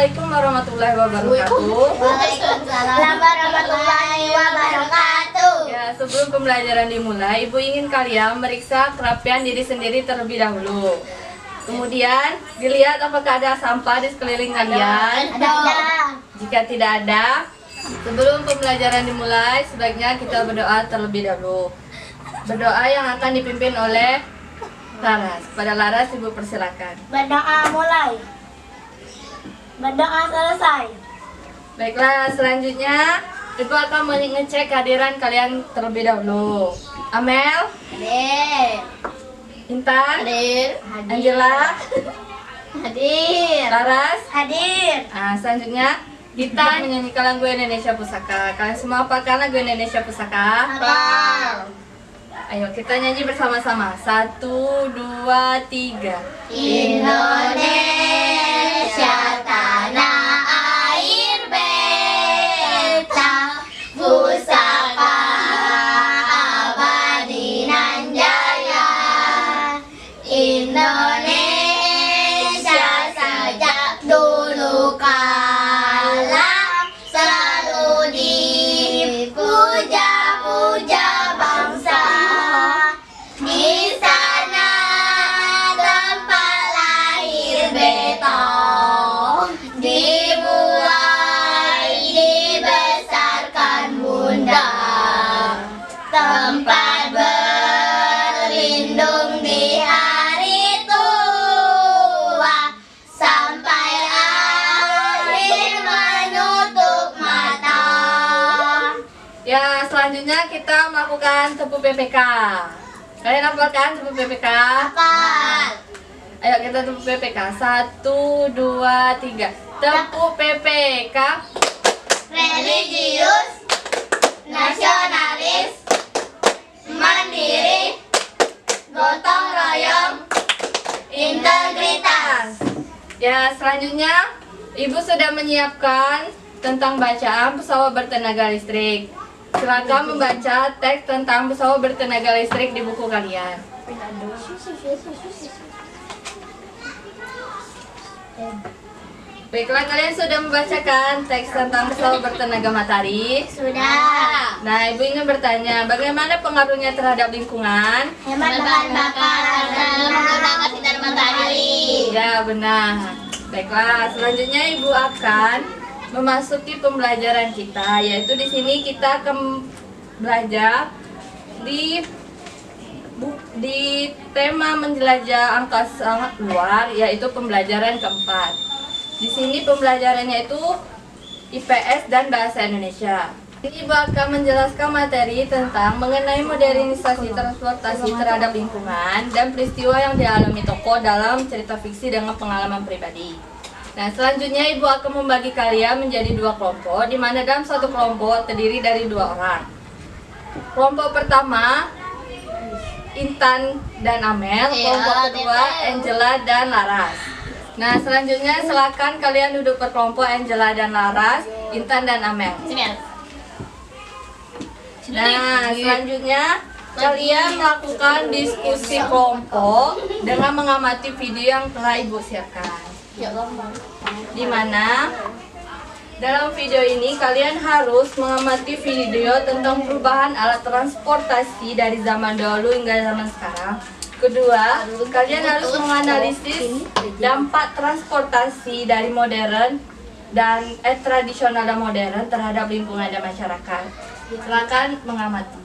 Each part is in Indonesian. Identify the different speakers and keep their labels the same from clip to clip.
Speaker 1: Assalamualaikum warahmatullahi wabarakatuh.
Speaker 2: Waalaikumsalam warahmatullahi wabarakatuh.
Speaker 1: Ya, sebelum pembelajaran dimulai, Ibu ingin kalian meriksa kerapian diri sendiri terlebih dahulu. Kemudian dilihat apakah ada sampah di sekeliling kalian.
Speaker 2: Ada.
Speaker 1: Jika tidak ada, sebelum pembelajaran dimulai, sebaiknya kita berdoa terlebih dahulu. Berdoa yang akan dipimpin oleh Laras. Pada Laras, Ibu persilakan.
Speaker 2: Berdoa mulai. Berdoa selesai.
Speaker 1: Baiklah, selanjutnya Ibu akan mengecek kehadiran kalian terlebih dahulu. Amel,
Speaker 2: Hadir.
Speaker 1: Intan,
Speaker 2: Hadir.
Speaker 1: Angela,
Speaker 2: Hadir.
Speaker 1: Laras.
Speaker 2: Hadir.
Speaker 1: Nah, selanjutnya kita menyanyikan lagu Indonesia Pusaka. Kalian semua hafalkan lagu Indonesia Pusaka?
Speaker 2: Hafal.
Speaker 1: Ayo kita nyanyi bersama-sama. 1, 2, 3.
Speaker 2: Indonesia tanah air beta, pusaka abadi nan jaya. Indonesia sejak dulu kala selalu dipuja-puja bangsa. Di sana tempat lahir beta, dibuai dibesarkan bunda, tempat berlindung di hari tua, sampai akhir menutup mata.
Speaker 1: Ya, selanjutnya kita melakukan tepu PPK. Kalian hafalkan tepu PPK?
Speaker 2: Hafal.
Speaker 1: Ayo kita tepu PPK. 1, 2, 3. Tepu PPK.
Speaker 2: Religius, nasionalis, mandiri, gotong royong, integritas.
Speaker 1: Ya, selanjutnya Ibu sudah menyiapkan tentang bacaan pesawat bertenaga listrik. Silakan membaca teks tentang pesawat bertenaga listrik di buku kalian. Baiklah, kalian sudah membacakan teks tentang pesawat bertenaga matahari?
Speaker 2: Sudah.
Speaker 1: Nah, Ibu ingin bertanya, bagaimana pengaruhnya terhadap lingkungan?
Speaker 2: Hemat bahan bakar dan menggunakan sinar matahari.
Speaker 1: Ya, benar. Baiklah, selanjutnya Ibu akan memasuki pembelajaran kita, yaitu di sini kita akan belajar di tema menjelajah angkasa luar, yaitu pembelajaran keempat. Di sini pembelajarannya itu IPS dan Bahasa Indonesia. Ini Ibu akan menjelaskan materi tentang mengenai modernisasi transportasi terhadap lingkungan dan peristiwa yang dialami tokoh dalam cerita fiksi dengan pengalaman pribadi. Nah, selanjutnya Ibu akan membagi kalian menjadi 2 kelompok, di mana dalam satu kelompok terdiri dari 2 orang. Kelompok pertama Intan dan Amel, kelompok kedua Angela dan Laras. Nah, selanjutnya silakan kalian duduk berkelompok Angela dan Laras, Intan dan Amel. Nah, selanjutnya kalian melakukan diskusi kelompok dengan mengamati video yang telah Ibu siapkan. Di mana dalam video ini kalian harus mengamati video tentang perubahan alat transportasi dari zaman dahulu hingga zaman sekarang. Kedua, kalian harus menganalisis dampak transportasi dari modern dan tradisional dan modern terhadap lingkungan dan masyarakat. Silakan mengamati.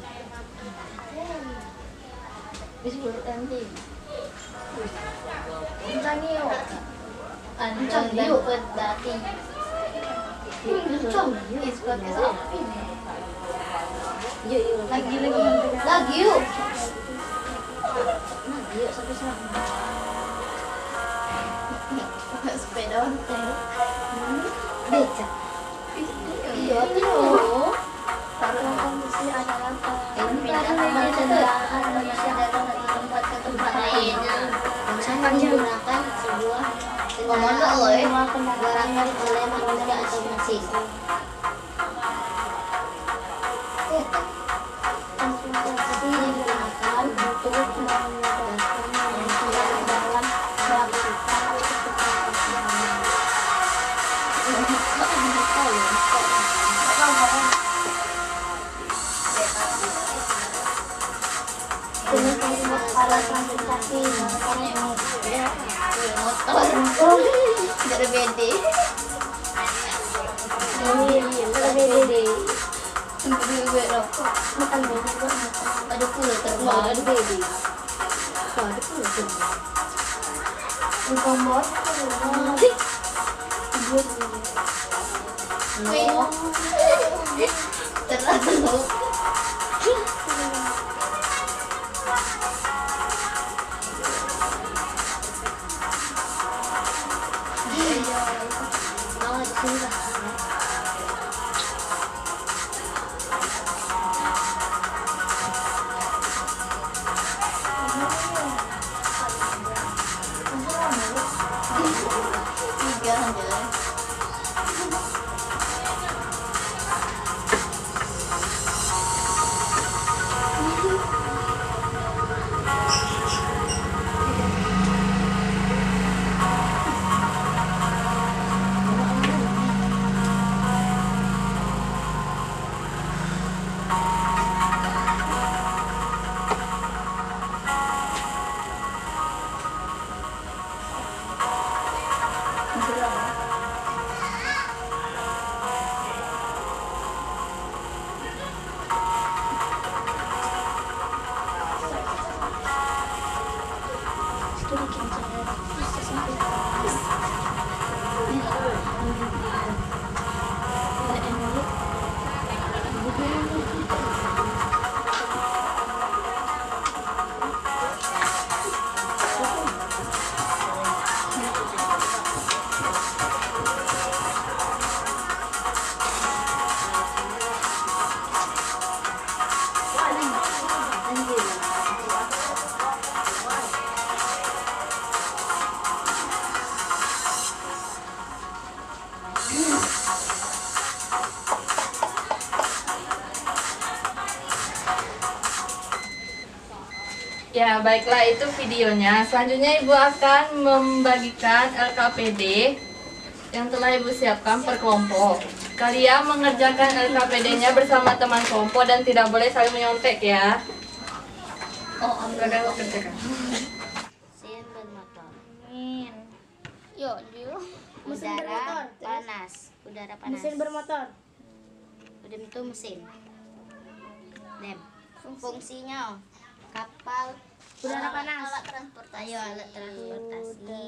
Speaker 2: Lagi yuk. Yuk sampai sana. Sepeda ontel. Becak. Iya tuh. Taruh kondisi adalah pindah kendaraan manusia dari tempat ke tempat lainnya. Sama menggunakan sebuah kendaraan oleh manusia atau mesin. Transportasi digunakan untuk memudahkan manusia dalam beraktivitas. Alat transportasi motor dari BD makan ada pula terbang ada BD ada pula terlalu
Speaker 1: Ya, baiklah itu videonya. Selanjutnya Ibu akan membagikan LKPD yang telah Ibu siapkan per kelompok. Kalian mengerjakan LKPD-nya bersama teman kelompok dan tidak boleh saling menyontek ya.
Speaker 2: oh
Speaker 1: Silakan kerjakan.
Speaker 2: mesin bermotor yuk dulu
Speaker 3: Mesin
Speaker 2: udara
Speaker 3: bermotor,
Speaker 2: panas
Speaker 3: Mesin bermotor.
Speaker 2: udah itu mesin dem fungsinya kapal
Speaker 3: Udara panas.
Speaker 2: alat transportasi alat transportasi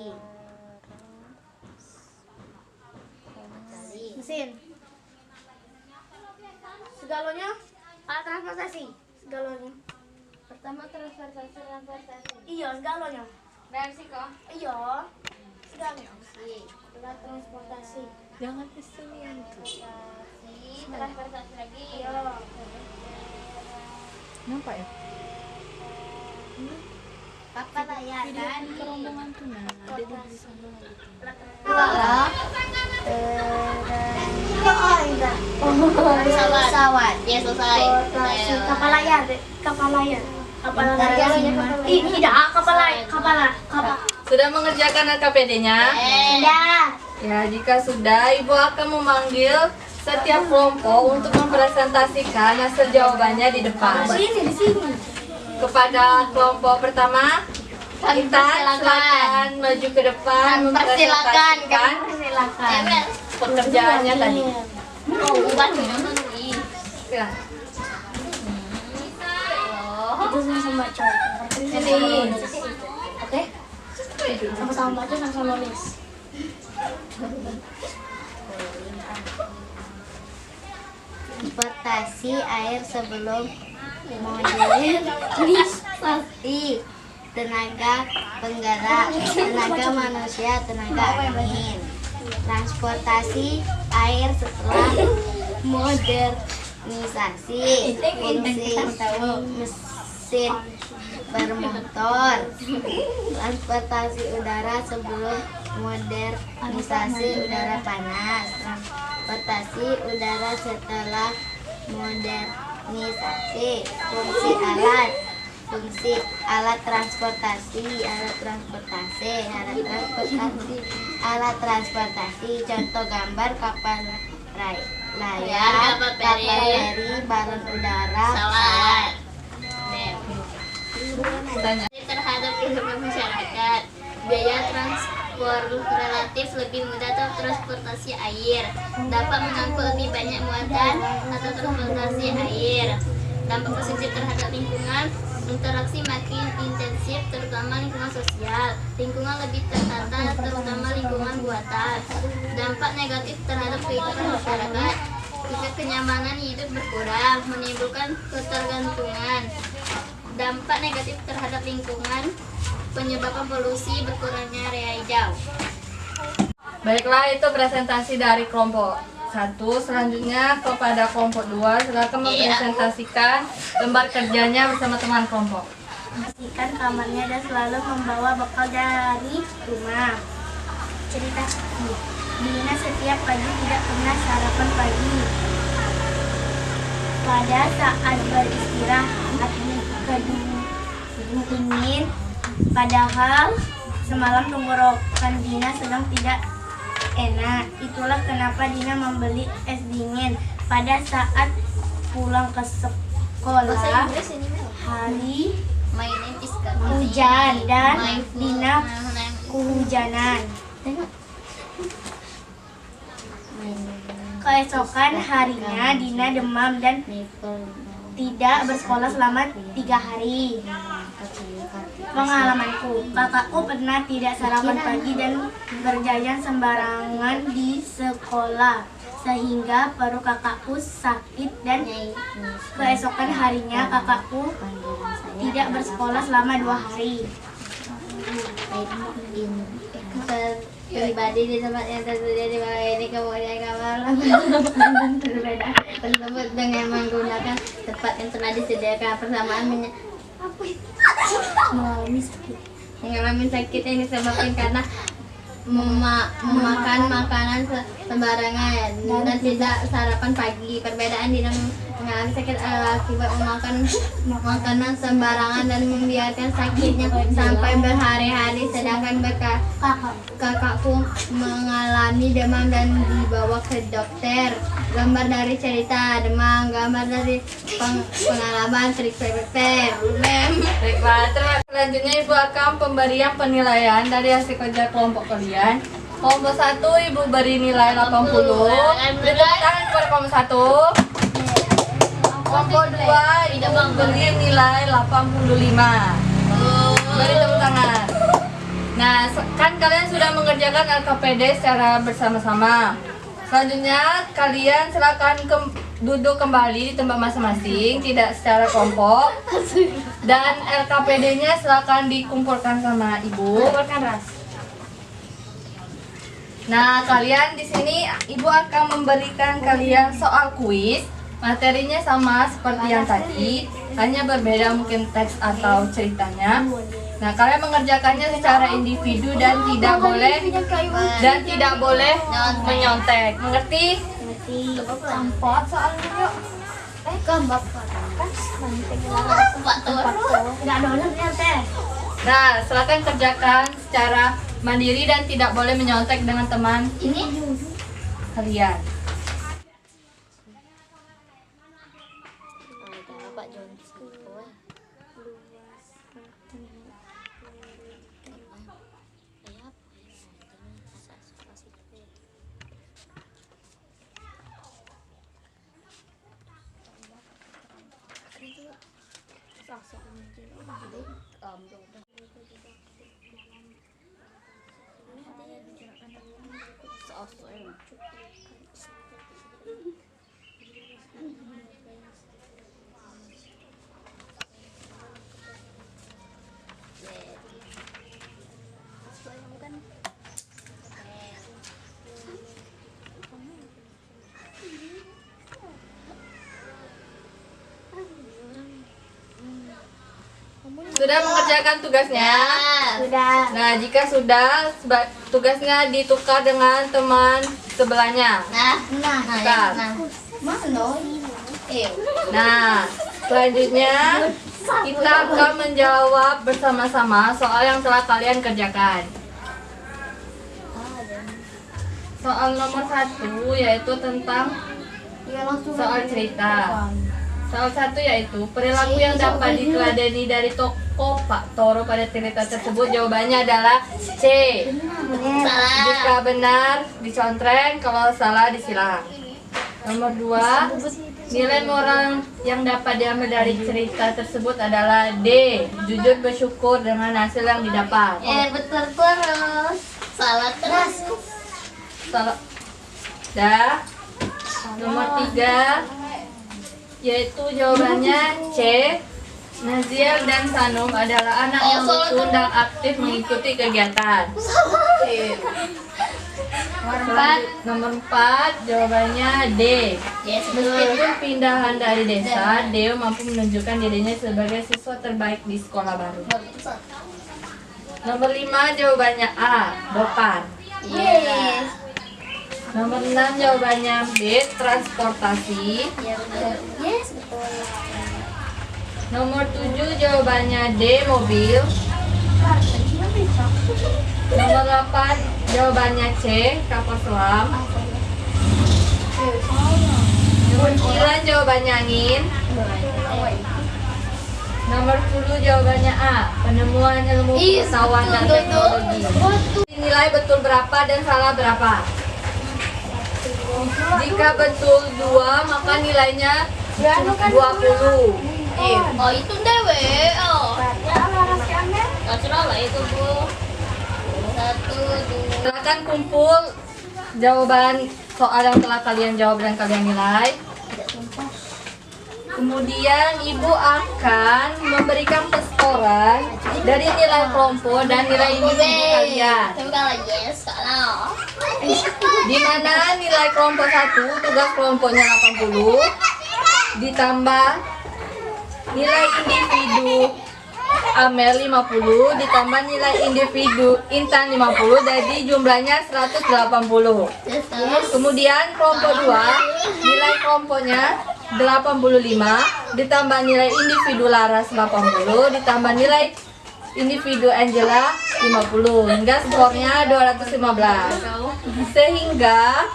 Speaker 3: Mesin. Segalanya alat transportasi. Segalanya.
Speaker 1: Pertama transportasi.
Speaker 3: Iya, segalanya.
Speaker 1: Dan Siko.
Speaker 3: Iya. Segalanya.
Speaker 2: si
Speaker 3: Alat transportasi.
Speaker 1: Jangan kesenian tuh.
Speaker 2: transportasi lagi
Speaker 3: Iya.
Speaker 1: Nampak ya?
Speaker 2: kapal layar kan
Speaker 1: Rombongan tuh nah, ada di sana.
Speaker 2: pesawat ya selesai
Speaker 3: Kapal layar. Kapal layar. Kapal layar. Tidak, kapal layar. Kapal.
Speaker 1: Sudah mengerjakan LKPD-nya?
Speaker 3: Sudah.
Speaker 1: Ya, jika sudah, Ibu akan memanggil setiap kelompok untuk mempresentasikan hasil jawabannya di depan.
Speaker 3: Di sini.
Speaker 1: Kepada kelompok pertama,
Speaker 2: Kami
Speaker 1: kita
Speaker 2: persilakan.
Speaker 1: silakan maju ke depan
Speaker 2: persilakan
Speaker 1: mempresentasikan
Speaker 3: Silakan.
Speaker 1: pekerjaannya tadi.
Speaker 2: oh ubah tuh nonton
Speaker 1: Ya.
Speaker 3: Itu sama baca.
Speaker 1: Sini.
Speaker 3: Oke? Sama-sama baca, sama-sama nulis.
Speaker 2: transportasi air sebelum modernisasi tenaga penggerak, tenaga manusia, tenaga angin. Transportasi air setelah modernisasi, fungsi mesin bermotor. Transportasi udara sebelum modernisasi udara panas. Transportasi udara setelah modernisasi, fungsi alat Fungsi alat transportasi, contoh gambar kapal layar, kapal feri, balon udara, pesawat. Terhadap kehidupan masyarakat, biaya transport relatif lebih mudah atau transportasi air dapat mengangkut lebih banyak muatan atau transportasi air. Dampak positif terhadap lingkungan, interaksi makin intensif terutama lingkungan sosial, lingkungan lebih tertata terutama lingkungan buatan. Dampak negatif terhadap kehidupan masyarakat, jika kenyamanan hidup berkurang menimbulkan ketergantungan. Dampak negatif terhadap lingkungan, penyebabkan polusi, berkurangnya area hijau.
Speaker 1: Baiklah, itu presentasi dari kelompok 1. Selanjutnya kepada kelompok 2, silakan mempresentasikan lembar kerjanya bersama teman kelompok.
Speaker 3: Bersihkan kamarnya dan selalu membawa bekal dari rumah. Cerita Dina setiap pagi tidak pernah sarapan pagi. Pada saat beristirahat dingin, padahal semalam tenggorokan Dina sedang tidak enak. Itulah kenapa Dina membeli es dingin. Pada saat pulang ke sekolah, hari hujan dan Dina kehujanan. Keesokan harinya Dina demam dan tidak bersekolah selama 3 hari. Pengalamanku, kakakku pernah tidak sarapan pagi dan berjajan sembarangan di sekolah sehingga perut kakakku sakit, dan keesokan harinya kakakku tidak bersekolah selama 2 hari.
Speaker 2: Pribadi di tempat yang tersedia di bawah ini, kemudian kamar berbeda tersebut dengan menggunakan tempat yang telah disediakan. Persamaan mengalami sakit yang disebabkan karena memakan makanan sembarangan dan tidak sarapan pagi. Perbedaan Dina mengalami sakit akibat memakan makanan sembarangan dan membiarkan sakitnya sampai berhari-hari, sedangkan kakakku mengalami demam dan dibawa ke dokter. Gambar dari cerita demam, gambar dari pengalaman trik sekreter.
Speaker 1: Baiklah, selanjutnya Ibu akan pemberian penilaian dari hasil kerja kelompok kalian. Kelompok 1 Ibu beri nilai 80. Beri tepuk tangan kepada kelompok 1. Kelompok 2 Ibu beri nilai 85. Beri tepuk tangan. Nah, kan kalian sudah mengerjakan LKPD secara bersama-sama. Selanjutnya kalian silakan duduk kembali di tempat masing-masing, tidak secara kelompok. Dan LKPD-nya silakan dikumpulkan sama Ibu. Nah, kalian di sini Ibu akan memberikan kalian soal kuis. Materinya sama seperti yang tadi, hanya berbeda mungkin teks atau ceritanya. Nah, kalian mengerjakannya secara individu dan tidak boleh menyontek. Mengerti? Empat soalnya yuk.
Speaker 3: Gambar
Speaker 1: Nah, silakan kerjakan secara mandiri dan tidak boleh menyontek dengan teman kalian. Sudah mengerjakan tugasnya?
Speaker 3: Sudah.
Speaker 1: Nah, jika sudah, tugasnya ditukar dengan teman sebelahnya. Nah, selanjutnya kita akan menjawab bersama-sama soal yang telah kalian kerjakan. Soal nomor 1 yaitu tentang soal cerita. Soal 1 yaitu perilaku yang dapat diteladani dari tokoh Pak Toro pada cerita tersebut. Jawabannya adalah C.
Speaker 2: Salah.
Speaker 1: Jika benar dicontreng, kalau salah disilang. Nomor 2, nilai moral yang dapat diambil dari cerita tersebut adalah D. Jujur bersyukur dengan hasil yang didapat.
Speaker 2: Betul terus. Salah terus.
Speaker 1: Salah. Dah. Nomor 3 yaitu jawabannya C. Naziel dan Sanum adalah anak yang lucu dan aktif mengikuti kegiatan. Nomor 4 jawabannya D. Meskipun pindahan dari desa, Deo mampu menunjukkan dirinya sebagai siswa terbaik di sekolah baru. Nomor 5 jawabannya A. Bopar.
Speaker 2: Yes.
Speaker 1: Nomor 6 jawabannya B. Transportasi.
Speaker 2: Yes, betul.
Speaker 1: Nomor 7 jawabannya D. Mobil. Nomor 8 jawabannya C. Kapal selam. Nomor 9 jawabannya angin. Nomor 10 jawabannya A. Penemuan ilmu pengetahuan dan teknologi. Nilai betul berapa dan salah berapa? Jika betul 2 maka nilainya 20.
Speaker 2: Oh, itu dewe. Oh. Terserah lah itu, Bu. 1, 2.
Speaker 1: Silakan kumpul jawaban soal yang telah kalian jawab dan kalian nilai. Kemudian ibu akan memberikan peskoran dari nilai kelompok dan nilai individu kalian.
Speaker 2: Yes, kalau.
Speaker 1: Di mana nilai kelompok 1 tugas kelompoknya 80 ditambah nilai individu Amel 50 ditambah nilai individu Intan 50, jadi jumlahnya 180. Kemudian kelompok 2 nilai kelompoknya 85 ditambah nilai individu Laras 80 ditambah nilai individu Angela 50 hingga skornya 215. Sehingga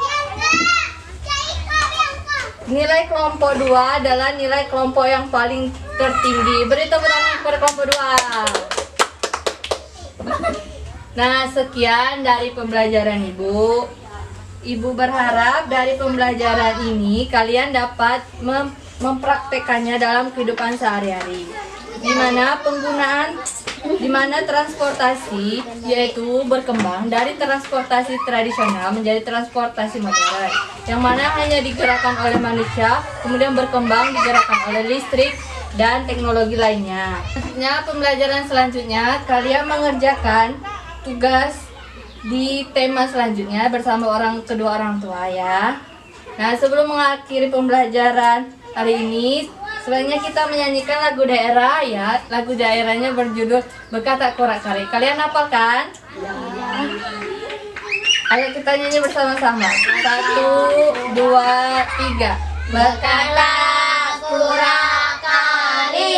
Speaker 1: nilai kelompok 2 adalah nilai kelompok yang paling tertinggi. Beri tepuk tangan kepada kelompok 2. Nah, sekian dari pembelajaran Ibu. Ibu berharap dari pembelajaran ini kalian dapat mempraktekannya dalam kehidupan sehari-hari. Di mana transportasi yaitu berkembang dari transportasi tradisional menjadi transportasi modern, yang mana hanya digerakkan oleh manusia, kemudian berkembang digerakkan oleh listrik dan teknologi lainnya. Selanjutnya, pembelajaran selanjutnya kalian mengerjakan tugas di tema selanjutnya bersama kedua orang tua ya. Nah, sebelum mengakhiri pembelajaran hari ini, sebaiknya kita menyanyikan lagu daerah ya. Lagu daerahnya berjudul Bekata Korak Kari. Kalian hafal kan? Ya. Ayo kita nyanyi bersama-sama. 1, 2, 3. Bekata Korak Kari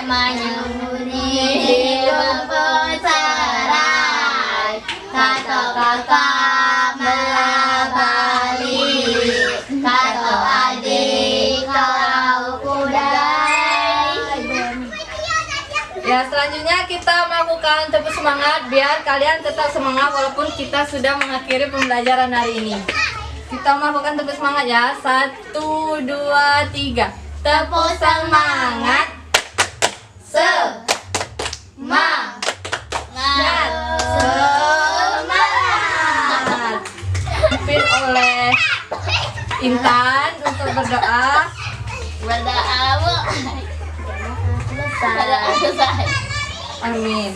Speaker 1: menyembunyi di bawah sarai. Kata kakak melabali, kata adik kau kudai. Ya, selanjutnya kita melakukan tepuk semangat biar kalian tetap semangat walaupun kita sudah mengakhiri pembelajaran hari ini. Kita melakukan tepuk semangat ya. 1, 2, 3. Tepuk semangat. Semangat. Semangat. Dipimpin oleh Intan untuk berdoa. Amin.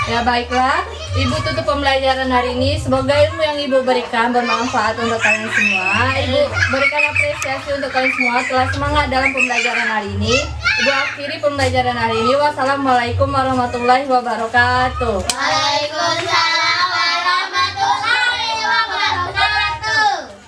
Speaker 1: Ya baiklah, Ibu tutup pembelajaran hari ini. Semoga ilmu yang Ibu berikan bermanfaat untuk kalian semua. Ibu berikan apresiasi untuk kalian semua telah semangat dalam pembelajaran hari ini. Ibu akhiri pembelajaran hari ini. Wassalamualaikum warahmatullahi wabarakatuh.
Speaker 2: Waalaikumsalam.